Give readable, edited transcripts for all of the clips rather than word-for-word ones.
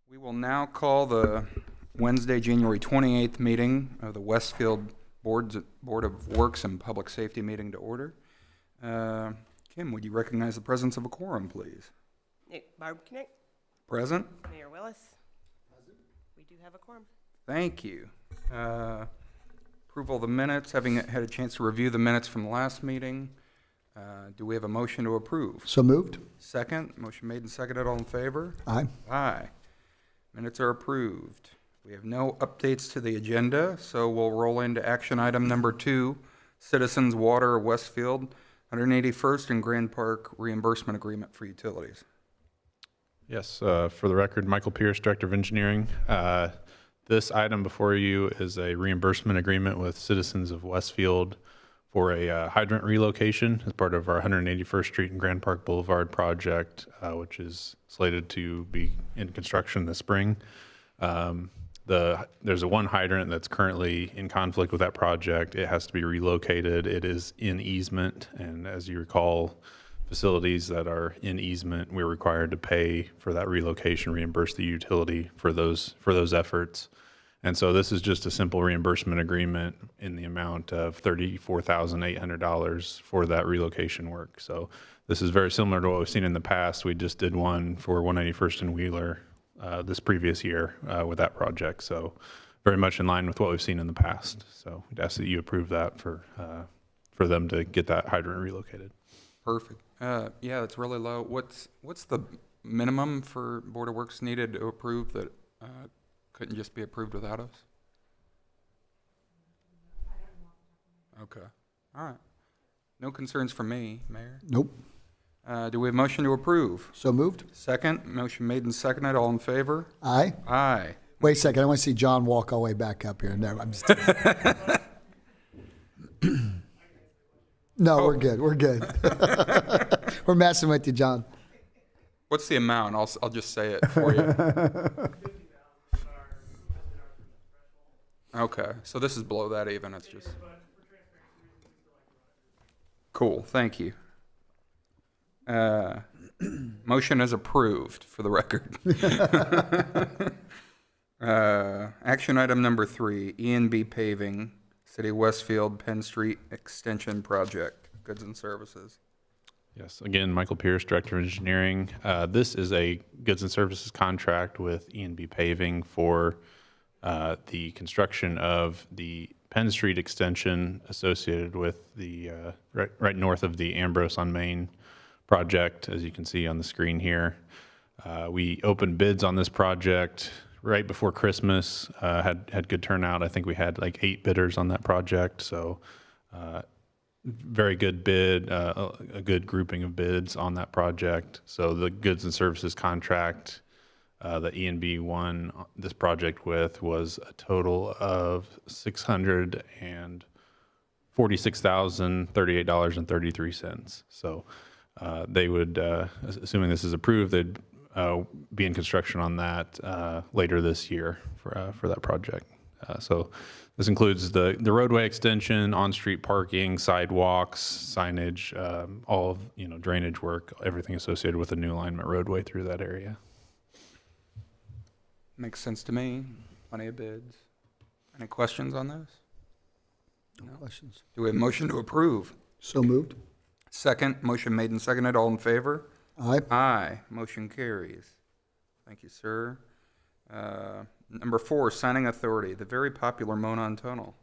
We will now call the Wednesday, January 28th meeting of the Westfield Board of Works and Public Safety meeting to order. Kim, would you recognize the presence of a quorum, please? Barb Knick. Present. Mayor Willis. Present. We do have a quorum. Thank you. Approval of the minutes, having had a chance to review the minutes from the last meeting. Do we have a motion to approve? So moved. Second. Motion made and seconded. All in favor? Aye. Aye. Minutes are approved. We have no updates to the agenda, so we'll roll into action item number 2, Citizens Water of Westfield, 181st and Grand Park reimbursement agreement for utilities. Yes, for the record, Michael Pierce, Director of Engineering. This item before you is a reimbursement agreement with Citizens of Westfield for a hydrant relocation as part of our 181st Street and Grand Park Boulevard project, which is slated to be in construction this spring. There's a one hydrant that's currently in conflict with that project. It has to be relocated. It is in easement, and as you recall, facilities that are in easement, we're required to pay for that relocation, reimburse the utility for those efforts. And so this is just a simple reimbursement agreement in the amount of $34,800 for that relocation work. So this is very similar to what we've seen in the past. We just did one for 191st and Wheeler this previous year with that project. So very much in line with what we've seen in the past. So we'd ask that you approve that for them to get that hydrant relocated. Perfect. Yeah, it's really low. What's the minimum for Board of Works needed to approve that couldn't just be approved without us? Okay. All right. No concerns from me, Mayor. Nope. Do we have a motion to approve? So moved. Second. Motion made and seconded. All in favor? Aye. Aye. Wait a second. I want to see John walk all the way back up here. No, I'm just... No, we're good. We're good. We're messing with you, John. What's the amount? I'll just say it for you. Okay, so this is below that even. It's just cool. Thank you. Motion is approved, for the record. Action item number 3: E&B paving, City of Westfield, Penn Street Extension Project, goods and services. Yes, again, Michael Pierce, Director of Engineering. This is a goods and services contract with E&B Paving for the construction of the Penn Street extension associated with the right north of the Ambrose on Main project, as you can see on the screen here. We opened bids on this project right before Christmas, had good turnout. I think we had like 8 bidders on that project, so very good bid, a good grouping of bids on that project. So the goods and services contract that E&B won this project with was a total of $646,038.33. So they would, assuming this is approved, they'd be in construction on that later this year for that project. So this includes the roadway extension, on-street parking, sidewalks, signage, all of drainage work, everything associated with a new alignment roadway through that area. Makes sense to me. Plenty of bids. Any questions on this? No questions. Do we have a motion to approve? So moved. Second. Motion made and seconded. All in favor? Aye. Aye. Motion carries. Thank you, sir. Number 4, signing authority, the very popular Monon Tunnel.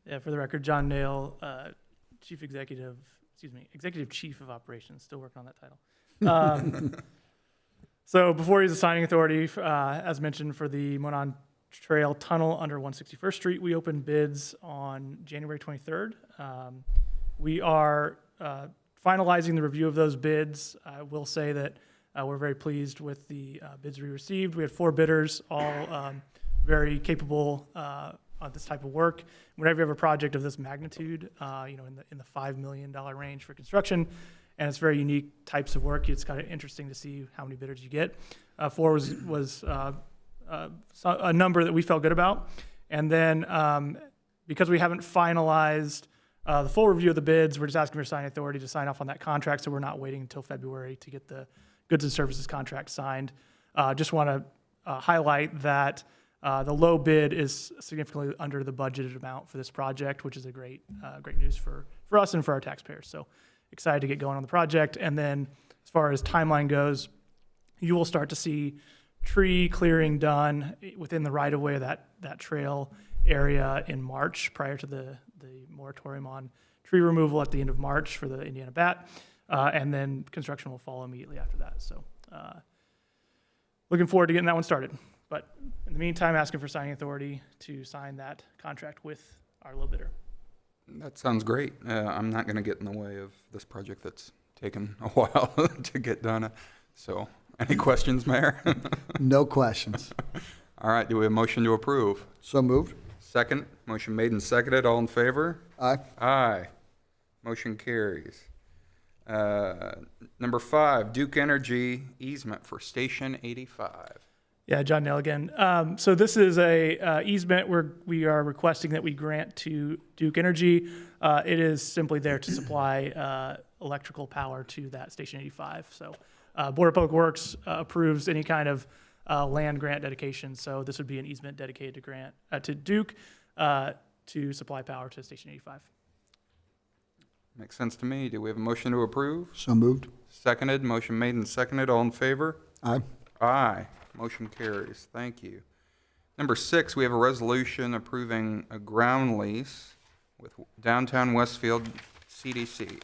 Yeah, for the record, John Nail, Executive Chief of Operations, still working on that title. So before he's a signing authority, as mentioned, for the Monon Trail Tunnel under 161st Street, we opened bids on January 23rd. We are finalizing the review of those bids. I will say that we're very pleased with the bids we received. We had 4 bidders, all very capable on this type of work. Whenever you have a project of this magnitude, in the $5 million range for construction, and it's very unique types of work, it's kind of interesting to see how many bidders you get. 4 was a number that we felt good about. And then because we haven't finalized The full review of the bids, we're just asking for signing authority to sign off on that contract, so we're not waiting until February to get the goods and services contract signed. Just want to highlight that the low bid is significantly under the budgeted amount for this project, which is a great news for us and for our taxpayers. So excited to get going on the project. And then as far as timeline goes, you will start to see tree clearing done within the right of way of that trail area in March, prior to the moratorium on tree removal at the end of March for the Indiana Bat. And then construction will follow immediately after that. So looking forward to getting that one started. But in the meantime, asking for signing authority to sign that contract with our low bidder. That sounds great. I'm not going to get in the way of this project that's taken a while to get done. So, any questions, Mayor? No questions. All right, do we have a motion to approve? So moved. Second, motion made and seconded, all in favor? Aye. Aye. Motion carries. Number 5, Duke Energy easement for Station 85. Yeah, John Nell again. So this is a easement where we are requesting that we grant to Duke Energy. It is simply there to supply electrical power to that Station 85. So Board of Public Works approves any kind of land grant dedication. So this would be an easement dedicated to Duke to supply power to Station 85. Makes sense to me. Do we have a motion to approve? So moved. Seconded, motion made and seconded, all in favor? Aye. Aye. Motion carries. Thank you. Number 6, we have a resolution approving a ground lease with Downtown Westfield CDC.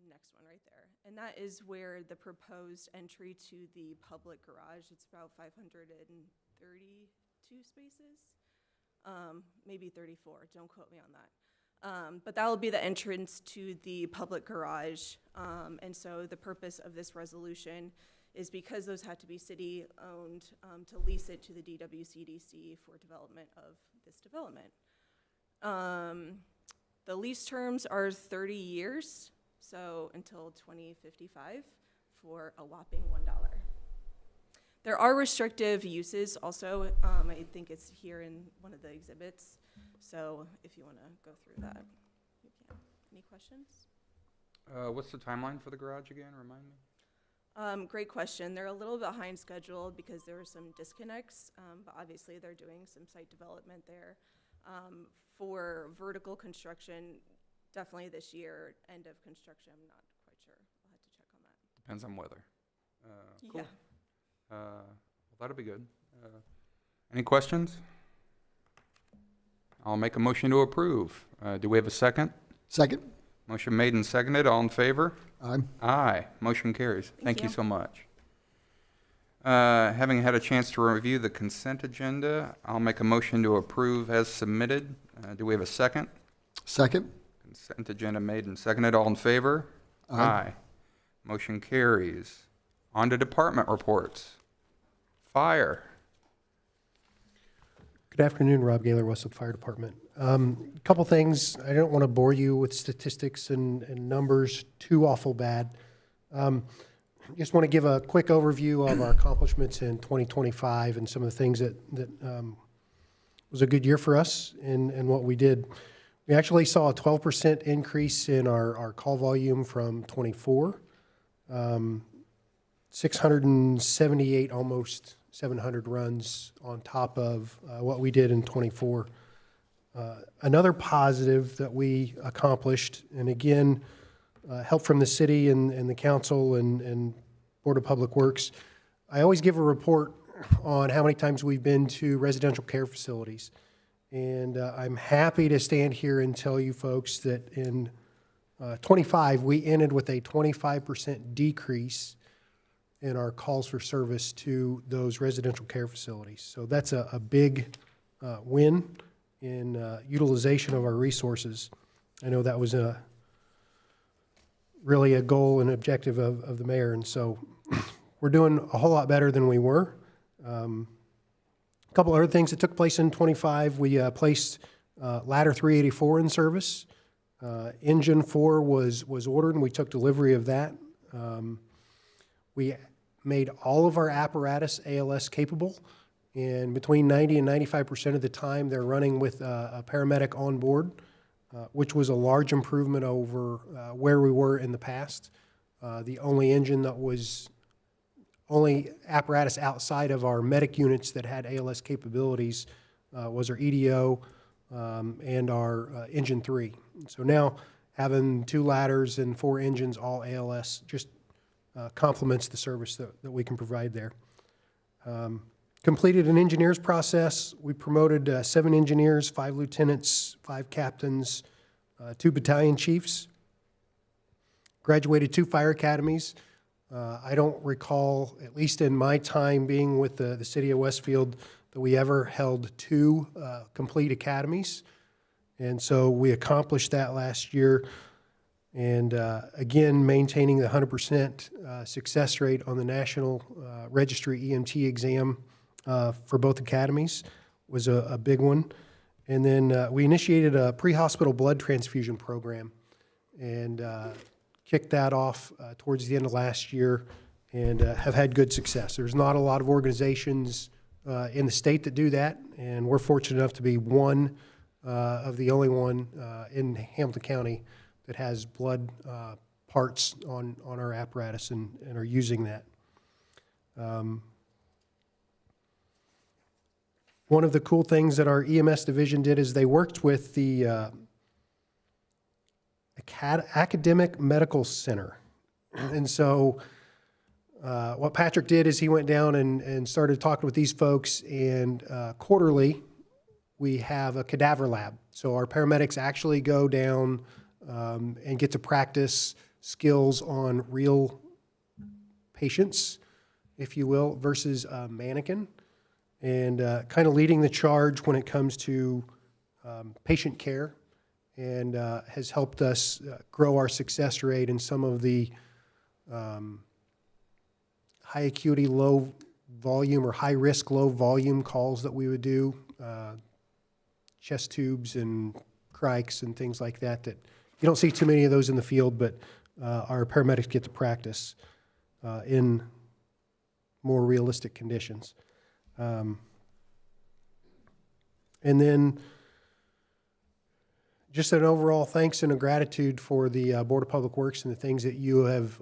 Next one right there. And that is where the proposed entry to the public garage, it's about 532 spaces, maybe 34, don't quote me on that. But that will be the entrance to the public garage. And so the purpose of this resolution is because those had to be city-owned, to lease it to the DWCDC for development of this development. The lease terms are 30 years. So until 2055 for a whopping $1. There are restrictive uses also. I think it's here in one of the exhibits. So if you want to go through that, you can. Any questions? What's the timeline for the garage again? Remind me. Great question. They're a little behind schedule because there were some disconnects, but obviously they're doing some site development there. For vertical construction, definitely this year, end of construction, I'm not quite sure. I'll have to check on that. Depends on weather. Cool. Yeah. Well, that'll be good. Any questions? I'll make a motion to approve. Do we have a second? Second. Motion made and seconded. All in favor? Aye. Aye. Motion carries. Thank you you. so much. Having had a chance to review the consent agenda, I'll make a motion to approve as submitted. Do we have a second? Second. Consent agenda made and seconded. All in favor? Aye. Motion carries. On to department reports. Fire. Good afternoon, Rob Gaylor, Westfield Fire Department. Couple things. I don't want to bore you with statistics and numbers too awful bad. Just want to give a quick overview of our accomplishments in 2025 and some of the things that was a good year for us and what we did. We actually saw a 12% increase in our call volume from 24. 678, almost 700 runs on top of what we did in '24. Another positive that we accomplished, and again, help from the city and the council and Board of Public Works. I always give a report on how many times we've been to residential care facilities. And I'm happy to stand here and tell you folks that in '25, we ended with a 25% decrease in our calls for service to those residential care facilities. So that's a big win in utilization of our resources. I know that was really a goal and objective of the mayor, and so we're doing a whole lot better than we were. A couple other things that took place in '25, we placed ladder 384 in service. Engine 4 was ordered, and we took delivery of that. We made all of our apparatus ALS capable, and between 90 and 95% of the time, they're running with a paramedic on board, which was a large improvement over where we were in the past. The only apparatus outside of our medic units that had ALS capabilities was our EDO and our Engine 3. So now having 2 ladders and 4 engines, all ALS, just complements the service that we can provide there. Completed an engineers process. We promoted 7 engineers, 5 lieutenants, 5 captains, 2 battalion chiefs. Graduated 2 fire academies. I don't recall, at least in my time being with the city of Westfield, that we ever held 2 complete academies. And so we accomplished that last year. And again, maintaining the 100% success rate on the National Registry EMT exam for both academies was a big one. And then we initiated a pre-hospital blood transfusion program and kicked that off towards the end of last year and have had good success. There's not a lot of organizations in the state that do that, and we're fortunate enough to be one of the only one in Hamilton County that has blood parts on our apparatus and are using that. One of the cool things that our EMS division did is they worked with the Academic Medical Center. And so what Patrick did is he went down and started talking with these folks, and quarterly we have a cadaver lab. So our paramedics actually go down and get to practice skills on real patients, if you will, versus a mannequin, and kind of leading the charge when it comes to patient care, and has helped us grow our success rate in some of the high acuity, low volume, or high risk, low volume calls that we would do, chest tubes and crikes and things like that, that you don't see too many of those in the field, but our paramedics get to practice in more realistic conditions. And then just an overall thanks and a gratitude for the Board of Public Works and the things that you have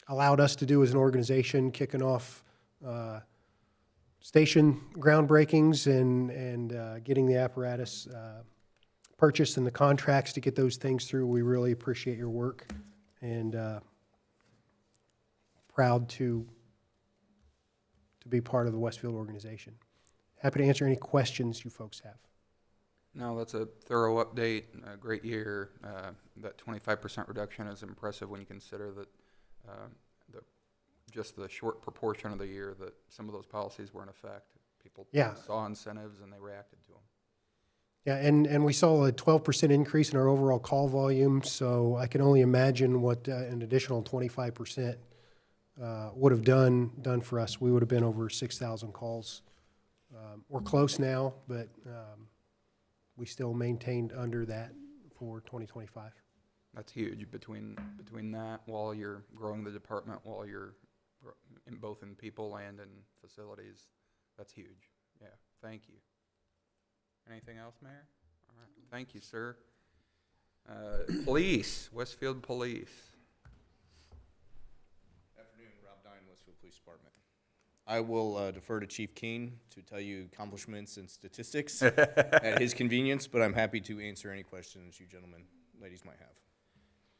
allowed us to do as an organization, kicking off station groundbreakings and getting the apparatus purchased and the contracts to get those things through. We really appreciate your work, and proud to be part of the Westfield organization. Happy to answer any questions you folks have. No, that's a thorough update, a great year. That 25% reduction is impressive when you consider that just the short proportion of the year that some of those policies were in effect. People saw incentives and they reacted to them. Yeah, and we saw a 12% increase in our overall call volume, so I can only imagine what an additional 25% would have done for us. We would have been over 6,000 calls. We're close now, but we still maintained under that for 2025. That's huge. Between that, while you're growing the department, while you're in both in people and in facilities, that's huge. Yeah, thank you. Anything else, Mayor? All right, thank you, sir. Police, Westfield Police. Police Department. I will defer to Chief Keen to tell you accomplishments and statistics at his convenience, but I'm happy to answer any questions you gentlemen, ladies might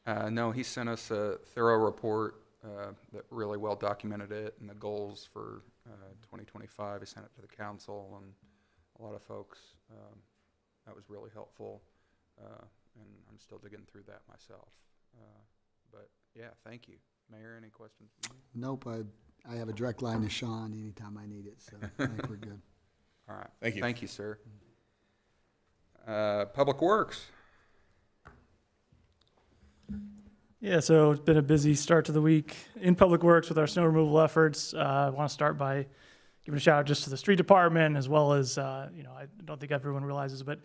have. No, he sent us a thorough report that really well documented it and the goals for 2025. He sent it to the council and a lot of folks. That was really helpful, and I'm still digging through that myself. But yeah, thank you. Mayor, any questions? Nope, I have a direct line to Sean anytime I need it, so I think we're good. All right. Thank you. Thank you, sir. Public Works. Yeah, so it's been a busy start to the week in Public Works with our snow removal efforts. I want to start by giving a shout out just to the street department, as well as, I don't think everyone realizes, but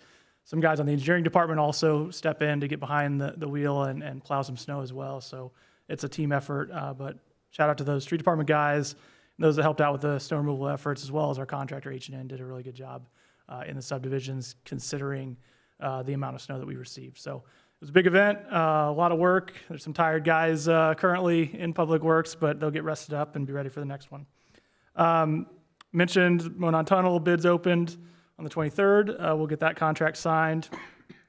some guys on the engineering department also step in to get behind the wheel and plow some snow as well. So it's a team effort, but shout out to those street department guys, and those that helped out with the snow removal efforts, as well as our contractor H&N did a really good job in the subdivisions, considering the amount of snow that we received. So it was a big event, a lot of work. There's some tired guys currently in Public Works, but they'll get rested up and be ready for the next one. Mentioned Monon Tunnel bids opened on the 23rd. We'll get that contract signed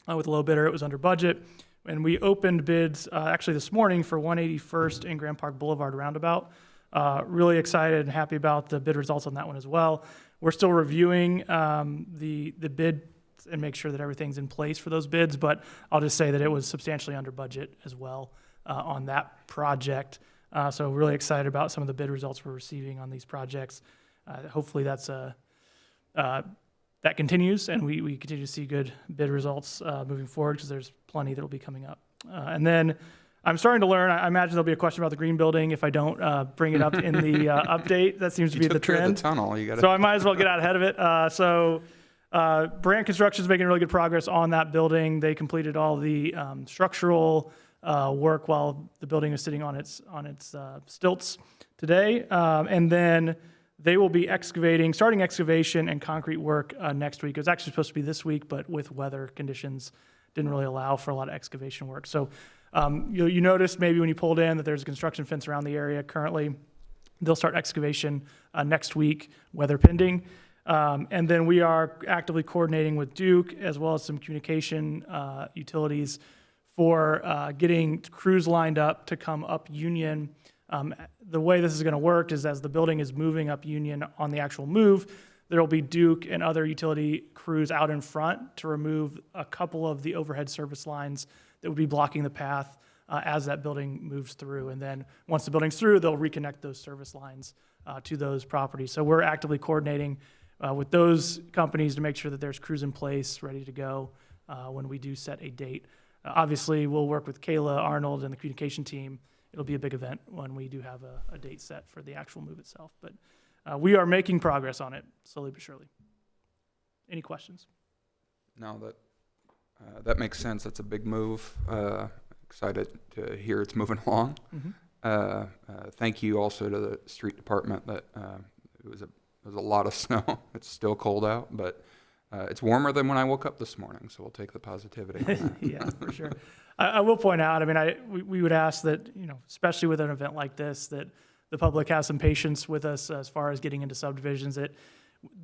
with a low bidder. It was under budget. And we opened bids actually this morning for 181st and Grand Park Boulevard roundabout. Really excited and happy about the bid results on that one as well. We're still reviewing the bid and make sure that everything's in place for those bids, but I'll just say that it was substantially under budget as well on that project. So really excited about some of the bid results we're receiving on these projects. Hopefully that continues, and we continue to see good bid results moving forward, because there's plenty that will be coming up. And then I'm starting to learn, I imagine there'll be a question about the green building if I don't bring it up in the update. That seems to be the took care of trend. the tunnel. You got So I might as well get out ahead of it. Brand Construction is making really good progress on that building. They completed all the structural work while the building is sitting on its stilts today. And then they will be starting excavation and concrete work next week. It was actually supposed to be this week, but with weather conditions, didn't really allow for a lot of excavation work. So you noticed maybe when you pulled in that there's a construction fence around the area currently. They'll start excavation next week, weather pending. And then we are actively coordinating with Duke, as well as some communication utilities, for getting crews lined up to come up Union. The way this is going to work is, as the building is moving up Union on the actual move, there will be Duke and other utility crews out in front to remove a couple of the overhead service lines that would be blocking the path as that building moves through. And then once the building's through, they'll reconnect those service lines to those properties. So we're actively coordinating with those companies to make sure that there's crews in place ready to go when we do set a date. Obviously, we'll work with Kayla Arnold and the communication team. It'll be a big event when we do have a date set for the actual move itself. But we are making progress on it, slowly but surely. Any questions? No, that makes sense. That's a big move. Excited to hear it's moving along. Mm-hmm. Thank you also to the street department. That it was a lot of snow. It's still cold out, but it's warmer than when I woke up this morning, so we'll take the positivity on that. Yeah, for sure. I will point out, I mean, we would ask that, especially with an event like this, that the public has some patience with us as far as getting into subdivisions.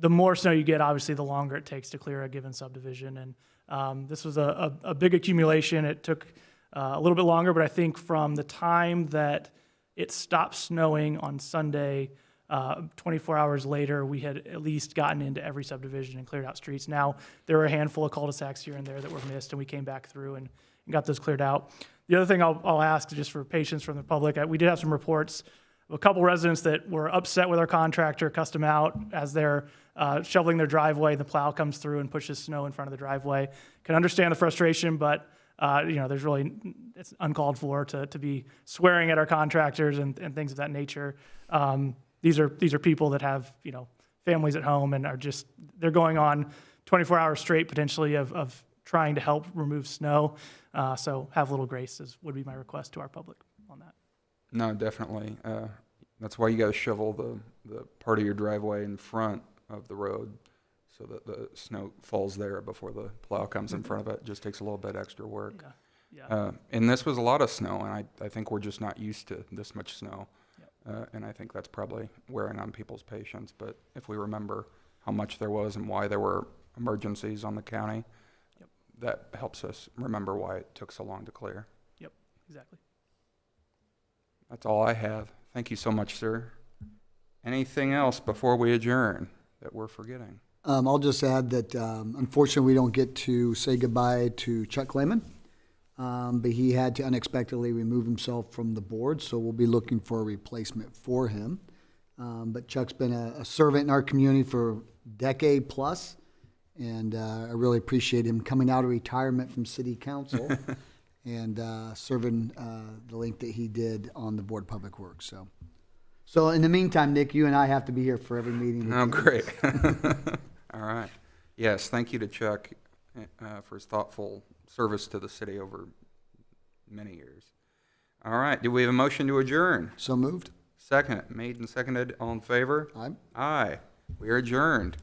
The more snow you get, obviously, the longer it takes to clear a given subdivision. And this was a big accumulation. It took a little bit longer, but I think from the time that it stopped snowing on Sunday, 24 hours later, we had at least gotten into every subdivision and cleared out streets. Now, there were a handful of cul-de-sacs here and there that were missed, and we came back through and got those cleared out. The other thing I'll ask, just for patience from the public, we did have some reports of a couple residents that were upset with our contractor, Custom Out, as they're shoveling their driveway. The plow comes through and pushes snow in front of the driveway. Can understand the frustration, but it's uncalled for to be swearing at our contractors and things of that nature. These are people that have, families at home and they're going on 24 hours straight potentially of trying to help remove snow. So have a little grace would be my request to our public on that. No, definitely. That's why you got to shovel the part of your driveway in front of the road so that the snow falls there before the plow comes in front of it. It just takes a little bit extra work. Yeah. And this was a lot of snow, and I think we're just not used to this much snow. Yep. And I think that's probably wearing on people's patience. But if we remember how much there was and why there were emergencies on the county, Yep. that helps us remember why it took so long to clear. Yep, exactly. That's all I have. Thank you so much, sir. Anything else before we adjourn that we're forgetting? I'll just add that unfortunately, we don't get to say goodbye to Chuck Clayman, but he had to unexpectedly remove himself from the board, so we'll be looking for a replacement for him. But Chuck's been a servant in our community for a decade plus, and I really appreciate him coming out of retirement from city council and serving the length that he did on the Board of Public Works. So in the meantime, Nick, you and I have to be here for every meeting. Oh, great. All right. Yes, thank you to Chuck for his thoughtful service to the city over many years. All right, do we have a motion to adjourn? So moved. Second, made and seconded, all in favor? Aye. Aye. We are adjourned.